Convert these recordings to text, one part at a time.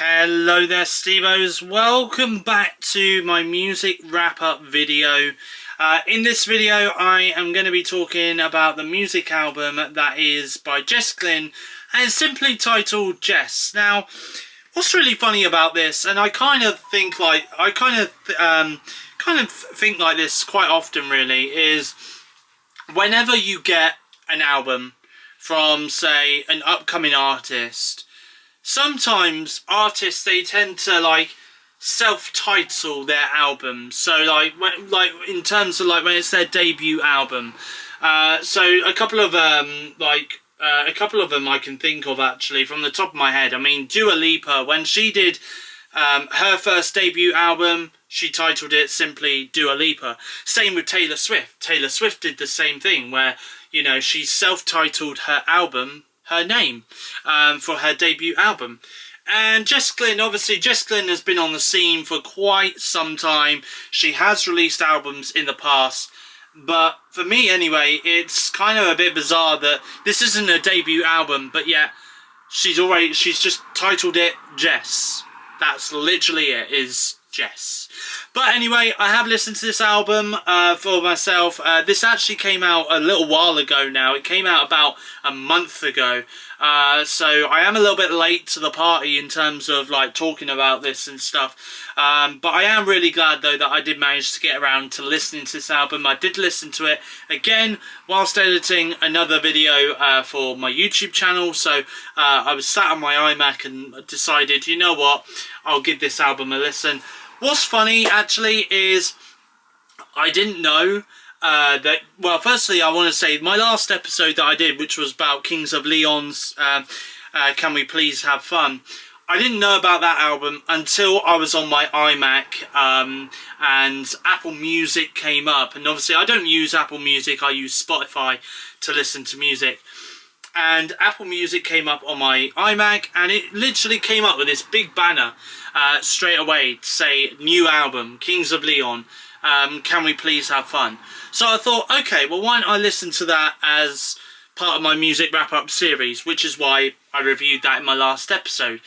Hello there, Stevos. Welcome back to my music wrap-up video. In this video, I am going to be talking about the music album that is by Jess Glynne and is simply titled Jess. Now, what's really funny about this, and I kind of think like think like this quite often, really, is whenever you get an album from, say, an upcoming artist. Sometimes artists, they tend to like self-title their albums. So in terms of like when it's their debut album. So a couple of them I can think of actually from the top of my head. I mean, Dua Lipa, when she did her first debut album, she titled it simply Dua Lipa. Same with Taylor Swift. Taylor Swift did the same thing, where, you know, she self-titled her album her name for her debut album. And Jess Glynne, obviously Jess Glynne has been on the scene for quite some time. She has released albums in the past, but for me anyway, it's kind of a bit bizarre that this isn't a debut album, but yet she's just titled it Jess. That's literally it, is Jess. But anyway, I have listened to this album for myself. This actually came out a little while ago now. It came out about a month ago. So I am a little bit late to the party in terms of like talking about this and stuff. But I am really glad though that I did manage to get around to listening to this album. I did listen to it again whilst editing another video for my YouTube channel. So I was sat on my iMac and decided, you know what, I'll give this album a listen. What's funny actually is I didn't know that, well, firstly I want to say my last episode that I did, which was about Kings of Leon's Can We Please Have Fun, I didn't know about that album until I was on my iMac and Apple Music came up. And obviously I don't use Apple Music, I use Spotify to listen to music. And Apple Music came up on my iMac, and it literally came up with this big banner straight away to say new album, Kings of Leon, Can We Please Have Fun. So I thought, okay, well, why don't I listen to that as part of my music wrap-up series, which is why I reviewed that in my last episode.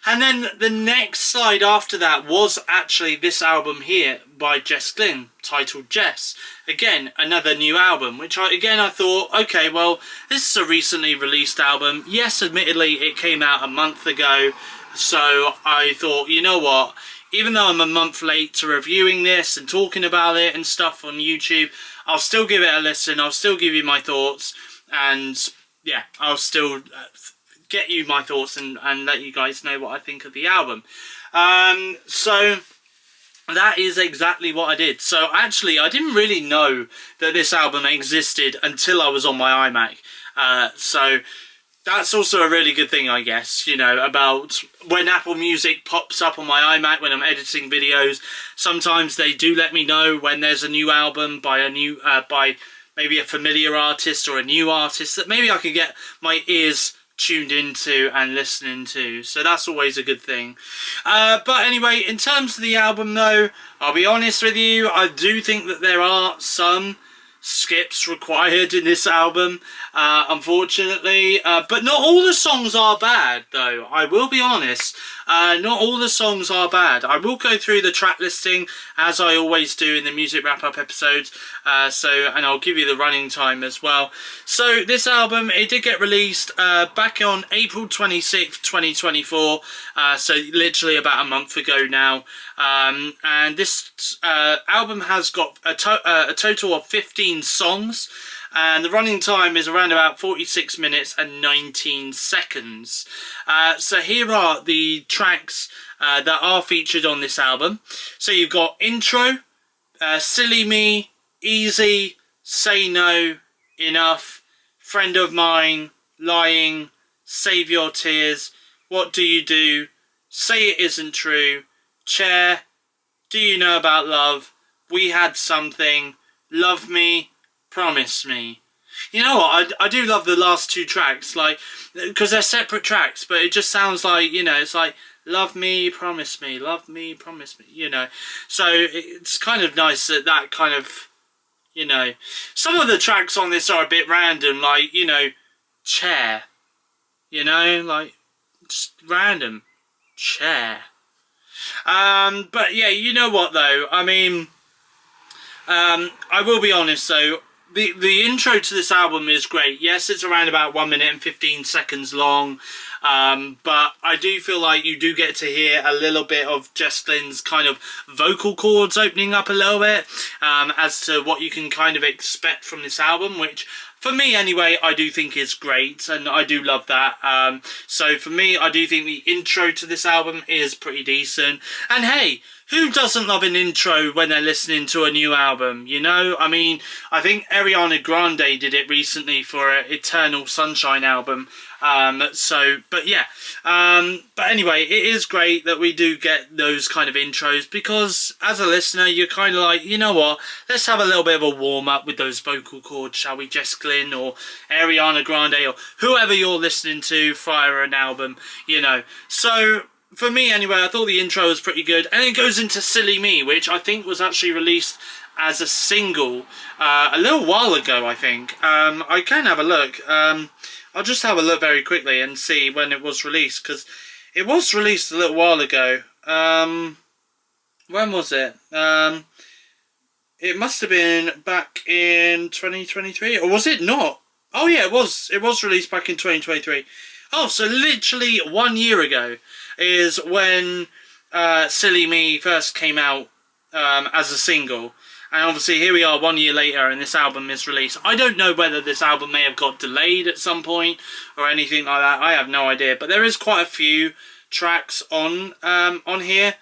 And then the next slide after that was actually this album here by Jess Glynne, titled Jess. Again, another new album, which I thought, okay, well, this is a recently released album. Yes, admittedly, it came out a month ago. So I thought, you know what, even though I'm a month late to reviewing this and talking about it and stuff on YouTube, I'll still give it a listen. I'll still give you my thoughts. And yeah, I'll still get you my thoughts and let you guys know what I think of the album. So that is exactly what I did. So actually I didn't really know that this album existed until I was on my iMac. So that's also a really good thing, I guess, you know, about when Apple Music pops up on my iMac when I'm editing videos. Sometimes they do let me know when there's a new album by a new by maybe a familiar artist or a new artist that maybe I could get my ears tuned into and listening to, so that's always a good thing. But anyway, in terms of the album though, I'll be honest with you, I do think that there are some skips required in this album, unfortunately, but not all the songs are bad though. I will be honest, not all the songs are bad. I will go through the track listing as I always do in the music wrap-up episodes, and I'll give you the running time as well. So this album, it did get released back on April 26th 2024, so literally about a month ago now. And this album has got a total of 15 songs, and the running time is around about 46 minutes and 19 seconds. So here are the tracks that are featured on this album. So you've got Intro, Silly Me, Easy, Say No, Enough, Friend of Mine, Lying, Save Your Tears, What Do You Do, Say It Isn't True, Chair, Do You Know About Love, We Had Something, Love Me, Promise Me. You know what, I do love the last two tracks, like, because they're separate tracks, but it just sounds like, you know, it's like, love me, promise me, love me, promise me, you know. So it's kind of nice that that kind of, you know, some of the tracks on this are a bit random, like, you know, Chair, you know, like, just random. chair. But yeah, you know what though? I mean, I will be honest though. The intro to this album is great. Yes, it's around about 1 minute and 15 seconds long. But I do feel like you do get to hear a little bit of Jess Glynne's kind of vocal cords opening up a little bit, as to what you can kind of expect from this album, which for me anyway, I do think is great, and I do love that. So for me, I do think the intro to this album is pretty decent. And hey, who doesn't love an intro when they're listening to a new album, you know? I mean, I think Ariana Grande did it recently for her Eternal Sunshine album. But yeah. But anyway, it is great that we do get those kind of intros, because as a listener, you're kind of like, you know what? Let's have a little bit of a warm-up with those vocal cords, shall we? Jess Glynne or Ariana Grande or whoever you're listening to fire an album, you know. So for me anyway, I thought the intro was pretty good, and it goes into Silly Me, which I think was actually released as a single a little while ago, I think. I can have a look. I'll just have a look very quickly and see when it was released, because it was released a little while ago. When was it? It must have been back in 2023, or was it not? Oh yeah, it was. It was released back in 2023. Oh, so literally 1 year ago is when Silly Me first came out as a single. And obviously here we are 1 year later and this album is released. I don't know whether this album may have got delayed at some point or anything like that. I have no idea. But there is quite a few tracks on here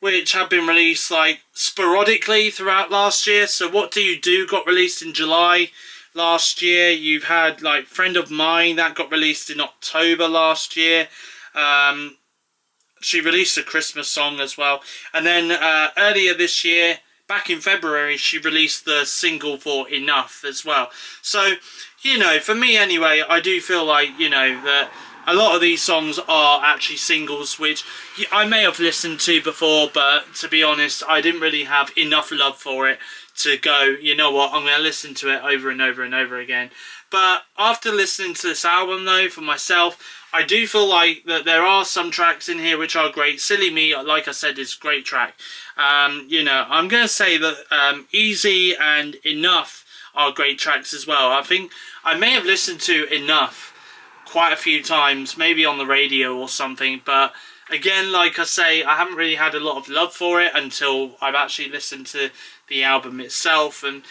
which have been released like sporadically throughout last year. So What Do You Do got released in July last year. You've had like Friend of Mine that got released in October last year. She released a Christmas song as well. And then earlier this year, back in February, she released the single for Enough as well. So, you know, for me anyway, I do feel like, you know, that a lot of these songs are actually singles, which I may have listened to before, but to be honest, I didn't really have enough love for it to go, you know what, I'm going to listen to it over and over and over again. But after listening to this album, though, for myself, I do feel like that there are some tracks in here which are great. Silly Me, like I said, is a great track. You know, I'm going to say that Easy and Enough are great tracks as well. I think I may have listened to Enough quite a few times, maybe on the radio or something, but again, like I say, I haven't really had a lot of love for it until I've actually listened to the album itself. And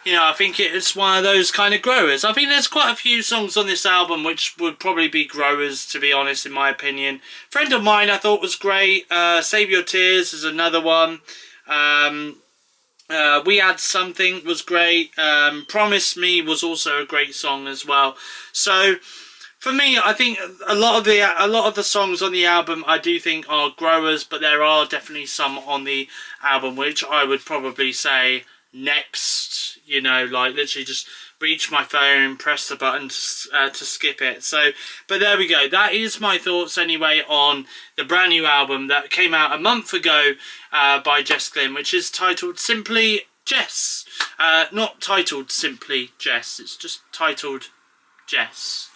you know, I think it's one of those kind of growers. I think there's quite a few songs on this album which would probably be growers, to be honest, in my opinion. Friend of Mine I thought was great. Save Your Tears is another one. We Had Something was great. Promise Me was also a great song as well. So for me, I think a lot of the songs on the album I do think are growers, but there are definitely some on the album which I would probably say next, you know, like literally just reach my phone, press the button to skip it. So, but there we go. That is my thoughts anyway on the brand new album that came out a month ago by Jess Glynne, which is titled simply Jess. Not titled simply Jess, it's just titled Jess.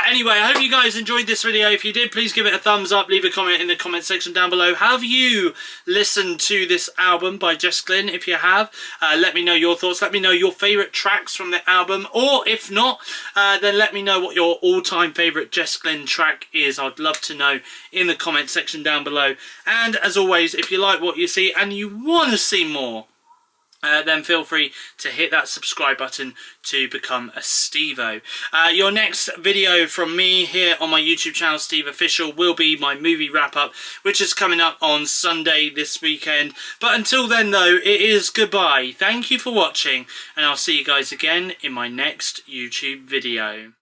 Anyway, I hope you guys enjoyed this video. If you did, please give it a thumbs up, leave a comment in the comment section down below. Have you listened to this album by Jess Glynne? If you have, let me know your thoughts. Let me know your favourite tracks from the album, or if not, then let me know what your all-time favourite Jess Glynne track is. I'd love to know in the comment section down below. And as always, if you like what you see and you want to see more, then feel free to hit that subscribe button to become a Stevo. Your next video from me here on my YouTube channel, SteveOfficial, will be my movie wrap-up, which is coming up on Sunday this weekend. But until then, though, it is goodbye. Thank you for watching, and I'll see you guys again in my next YouTube video.